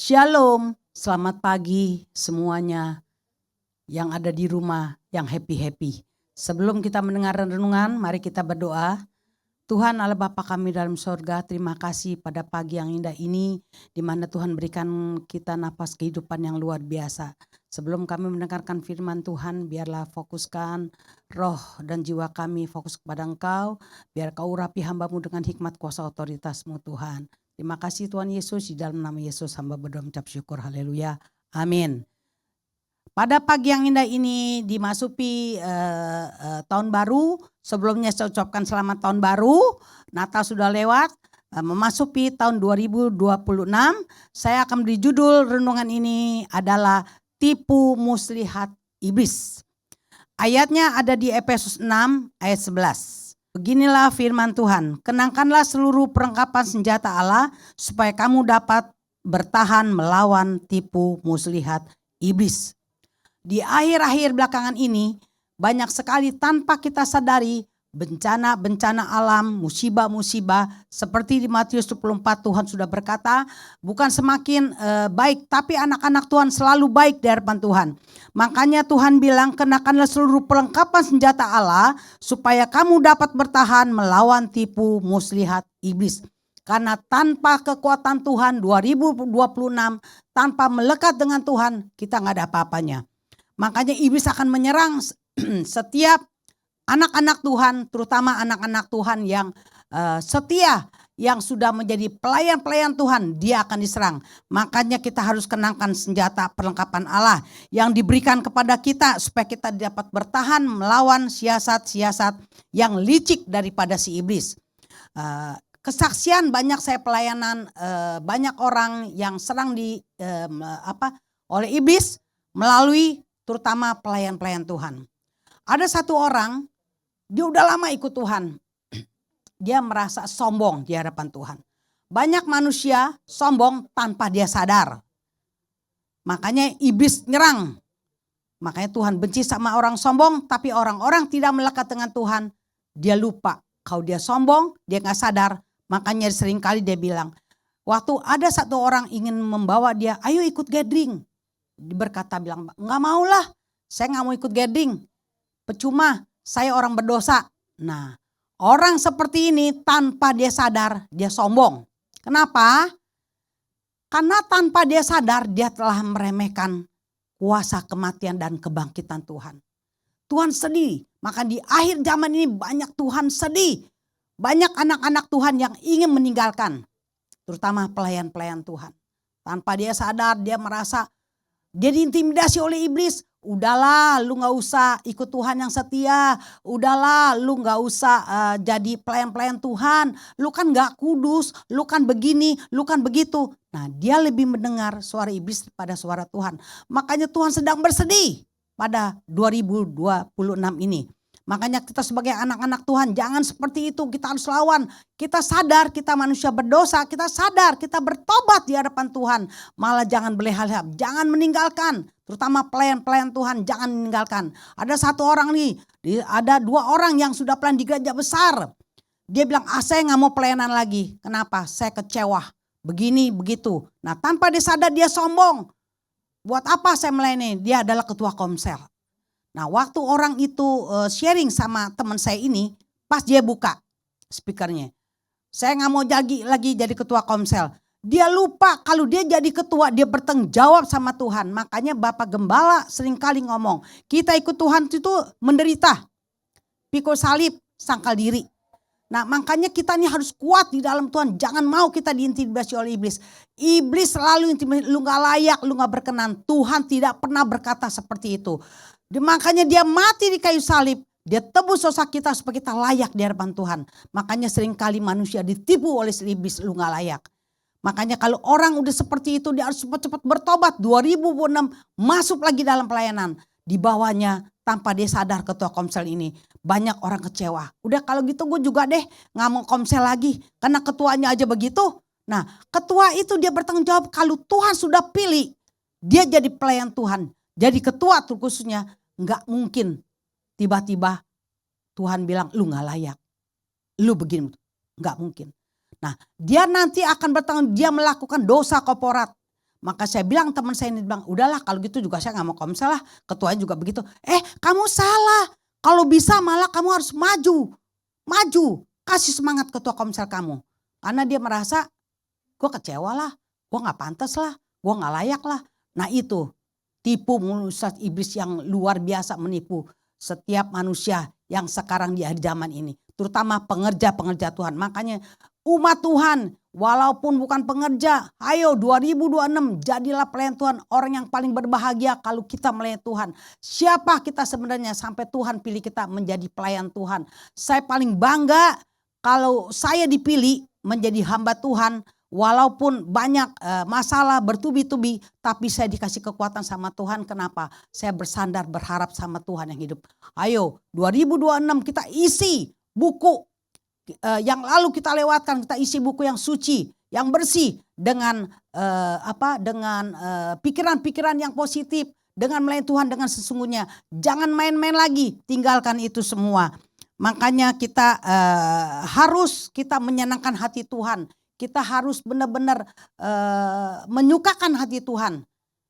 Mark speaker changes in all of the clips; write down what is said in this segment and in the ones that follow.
Speaker 1: Shalom, selamat pagi semuanya yang ada di rumah, yang happy-happy. Sebelum kita mendengar renungan, mari kita berdoa. Tuhan Allah Bapa kami dalam sorga, terima kasih pada pagi yang indah ini, di mana Tuhan berikan kita nafas kehidupan yang luar biasa. Sebelum kami mendengarkan firman Tuhan, biarlah fokuskan roh dan jiwa kami fokus kepada Engkau, biar Kau urapi hamba-Mu dengan hikmat kuasa otoritas-Mu Tuhan. Terima kasih Tuhan Yesus, di dalam nama Yesus hamba berdoa mengucap syukur, haleluya, amin. Pada pagi yang indah ini dimasuki tahun baru. Sebelumnya saya ucapkan selamat tahun baru. Natal sudah lewat, memasuki tahun 2026. Saya akan beri judul renungan ini adalah tipu muslihat iblis. Ayatnya ada di Efesus 6 ayat 11. Beginilah firman Tuhan, kenangkanlah seluruh perlengkapan senjata Allah supaya kamu dapat bertahan melawan tipu muslihat iblis. Di akhir-akhir belakangan ini banyak sekali tanpa kita sadari bencana-bencana alam, musibah-musibah seperti di Matius 24 Tuhan sudah berkata bukan semakin baik tapi anak-anak Tuhan selalu baik di hadapan Tuhan. Makanya Tuhan bilang kenakanlah seluruh perlengkapan senjata Allah supaya kamu dapat bertahan melawan tipu muslihat iblis. Karena tanpa kekuatan Tuhan 2026, tanpa melekat dengan Tuhan kita gak ada apa-apanya. Makanya iblis akan menyerang setiap anak-anak Tuhan, terutama anak-anak Tuhan yang setia, yang sudah menjadi pelayan-pelayan Tuhan, dia akan diserang. Makanya kita harus kenangkan senjata perlengkapan Allah yang diberikan kepada kita supaya kita dapat bertahan melawan siasat-siasat yang licik daripada si iblis. Kesaksian banyak saya pelayanan, banyak orang yang serang oleh iblis melalui terutama pelayan-pelayan Tuhan. Ada satu orang, dia udah lama ikut Tuhan. Dia merasa sombong di hadapan Tuhan. Banyak manusia sombong tanpa dia sadar. Makanya iblis nyerang. Makanya Tuhan benci sama orang sombong, tapi orang-orang tidak melekat dengan Tuhan, dia lupa. Kalau dia sombong, dia gak sadar. Makanya seringkali dia bilang, waktu ada satu orang ingin membawa dia, ayo ikut gathering. Dia berkata bilang, gak maulah, saya gak mau ikut gathering. Percuma, saya orang berdosa. Nah, orang seperti ini tanpa dia sadar, dia sombong. Kenapa? Karena tanpa dia sadar, dia telah meremehkan kuasa kematian dan kebangkitan Tuhan. Tuhan sedih, maka di akhir zaman ini banyak Tuhan sedih. Banyak anak-anak Tuhan yang ingin meninggalkan, terutama pelayan-pelayan Tuhan. Tanpa dia sadar, dia merasa dia diintimidasi oleh iblis. Udahlah lu gak usah ikut Tuhan yang setia. Udahlah lu gak usah jadi pelayan-pelayan Tuhan. Lu kan gak kudus, lu kan begini, lu kan begitu. Nah dia lebih mendengar suara iblis pada suara Tuhan. Makanya Tuhan sedang bersedih pada 2026 ini. Makanya kita sebagai anak-anak Tuhan jangan seperti itu, kita harus lawan. Kita sadar kita manusia berdosa, kita sadar kita bertobat di hadapan Tuhan. Malah jangan berleha-leha, jangan meninggalkan. Terutama pelayan-pelayan Tuhan jangan meninggalkan. Ada satu orang nih, ada dua orang yang sudah pelayan di gereja besar. Dia bilang saya gak mau pelayanan lagi. Kenapa? Saya kecewa, begini begitu. Nah tanpa dia sadar dia sombong. Buat apa saya melayani? Dia adalah ketua komsel. Nah waktu orang itu sharing sama teman saya ini, pas dia buka speakernya. Saya gak mau lagi jadi ketua komsel. Dia lupa kalau dia jadi ketua, dia bertanggung jawab sama Tuhan. Makanya Bapak Gembala seringkali ngomong, kita ikut Tuhan itu menderita. Pikul salib, sangkal diri. Nah makanya kita ini harus kuat di dalam Tuhan. Jangan mau kita diintimidasi oleh iblis. Iblis selalu intimidasi, lu gak layak, lu gak berkenan. Tuhan tidak pernah berkata seperti itu. Makanya dia mati di kayu salib. Dia tebus dosa kita supaya kita layak di hadapan Tuhan. Makanya seringkali manusia ditipu oleh iblis, lu gak layak. Makanya kalau orang udah seperti itu dia harus cepat-cepat bertobat. 2006 masuk lagi dalam pelayanan. Di bawahnya tanpa dia sadar ketua komsel ini. Banyak orang kecewa. Udah kalau gitu gue juga deh gak mau komsel lagi. Karena ketuanya aja begitu. Nah ketua itu dia bertanggung jawab kalau Tuhan sudah pilih. Dia jadi pelayan Tuhan. Jadi ketua khususnya gak mungkin tiba-tiba Tuhan bilang lu gak layak. Lu begini. Gak mungkin. Nah dia nanti akan bertanggung, dia melakukan dosa korporat. Maka saya bilang teman saya ini bilang, udahlah kalau gitu juga saya gak mau komsel lah. Ketuanya juga begitu. Kamu salah. Kalau bisa malah kamu harus maju. Maju. Kasih semangat ketua komsel kamu. Karena dia merasa gue kecewa lah. Gue gak pantas lah. Gue gak layak lah. Nah itu tipu manusia iblis yang luar biasa menipu setiap manusia yang sekarang di akhir zaman ini. Terutama pengerja-pengerja Tuhan. Makanya umat Tuhan walaupun bukan pengerja, ayo 2026 jadilah pelayan Tuhan. Orang yang paling berbahagia kalau kita melayani Tuhan. Siapa kita sebenarnya sampai Tuhan pilih kita menjadi pelayan Tuhan. Saya paling bangga kalau saya dipilih menjadi hamba Tuhan. Walaupun banyak masalah bertubi-tubi, tapi saya dikasih kekuatan sama Tuhan. Kenapa? Saya bersandar berharap sama Tuhan yang hidup. Ayo 2026 kita isi buku yang lalu kita lewatkan, kita isi buku yang suci, yang bersih dengan pikiran-pikiran yang positif, dengan melayani Tuhan dengan sesungguhnya. Jangan main-main lagi, tinggalkan itu semua. Makanya kita harus kita menyenangkan hati Tuhan. Kita harus benar-benar menyukakan hati Tuhan.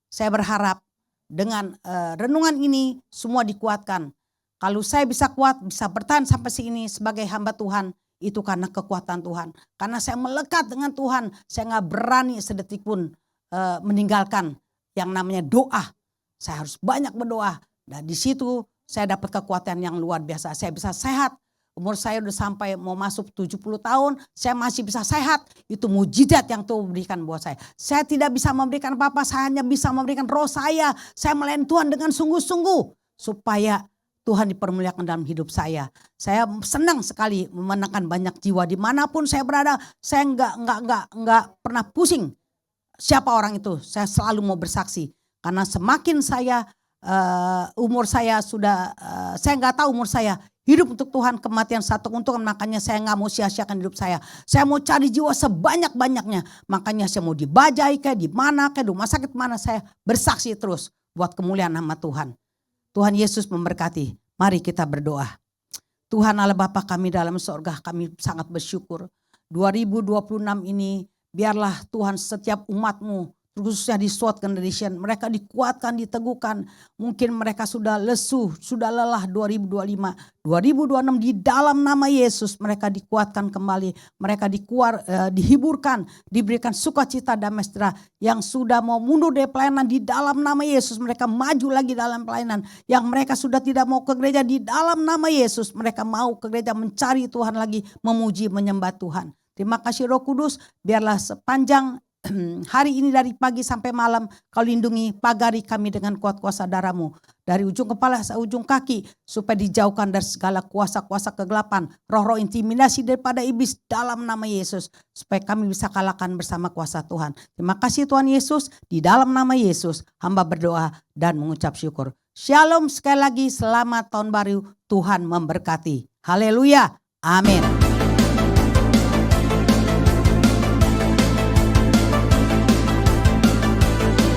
Speaker 1: Saya berharap dengan renungan ini semua dikuatkan. Kalau saya bisa kuat, bisa bertahan sampai sini sebagai hamba Tuhan, itu karena kekuatan Tuhan. Karena saya melekat dengan Tuhan, saya gak berani sedetik pun meninggalkan yang namanya doa. Saya harus banyak berdoa. Dan di situ saya dapat kekuatan yang luar biasa. Saya bisa sehat. Umur saya udah sampai mau masuk 70 tahun, saya masih bisa sehat. Itu mujizat yang Tuhan berikan buat saya. Saya tidak bisa memberikan apa-apa, saya hanya bisa memberikan roh saya. Saya melayani Tuhan dengan sungguh-sungguh supaya Tuhan dipermuliakan dalam hidup saya. Saya senang sekali memenangkan banyak jiwa dimanapun saya berada. Saya enggak pernah pusing siapa orang itu. Saya selalu mau bersaksi karena semakin saya umur saya sudah saya enggak tahu umur saya. Hidup untuk Tuhan, kematian satu keuntungan. Makanya saya gak mau sia-siakan hidup saya. Saya mau cari jiwa sebanyak-banyaknya. Makanya saya mau dibajai kayak di mana kayak di rumah sakit mana. Saya bersaksi terus buat kemuliaan nama Tuhan. Tuhan Yesus memberkati. Mari kita berdoa. Tuhan Allah Bapa kami dalam surga, kami sangat bersyukur. 2026 ini biarlah Tuhan setiap umat-Mu, khususnya di SWAT Generation, mereka dikuatkan, diteguhkan. Mungkin mereka sudah lesu, sudah lelah 2025. 2026 di dalam nama Yesus mereka dikuatkan kembali. Mereka dihiburkan, diberikan sukacita damai sejahtera. Yang sudah mau mundur dari pelayanan di dalam nama Yesus, mereka maju lagi dalam pelayanan. Yang mereka sudah tidak mau ke gereja di dalam nama Yesus, mereka mau ke gereja mencari Tuhan lagi, memuji, menyembah Tuhan. Terima kasih Roh Kudus, biarlah sepanjang hari ini dari pagi sampai malam Kau lindungi, pagari kami dengan kuat kuasa darah-Mu. Dari ujung kepala sampai ujung kaki supaya dijauhkan dari segala kuasa-kuasa kegelapan. Roh-roh intimidasi daripada iblis dalam nama Yesus. Supaya kami bisa kalahkan bersama kuasa Tuhan. Terima kasih Tuhan Yesus. Di dalam nama Yesus hamba berdoa dan mengucap syukur. Shalom sekali lagi, selamat tahun baru, Tuhan memberkati. Haleluya, amin.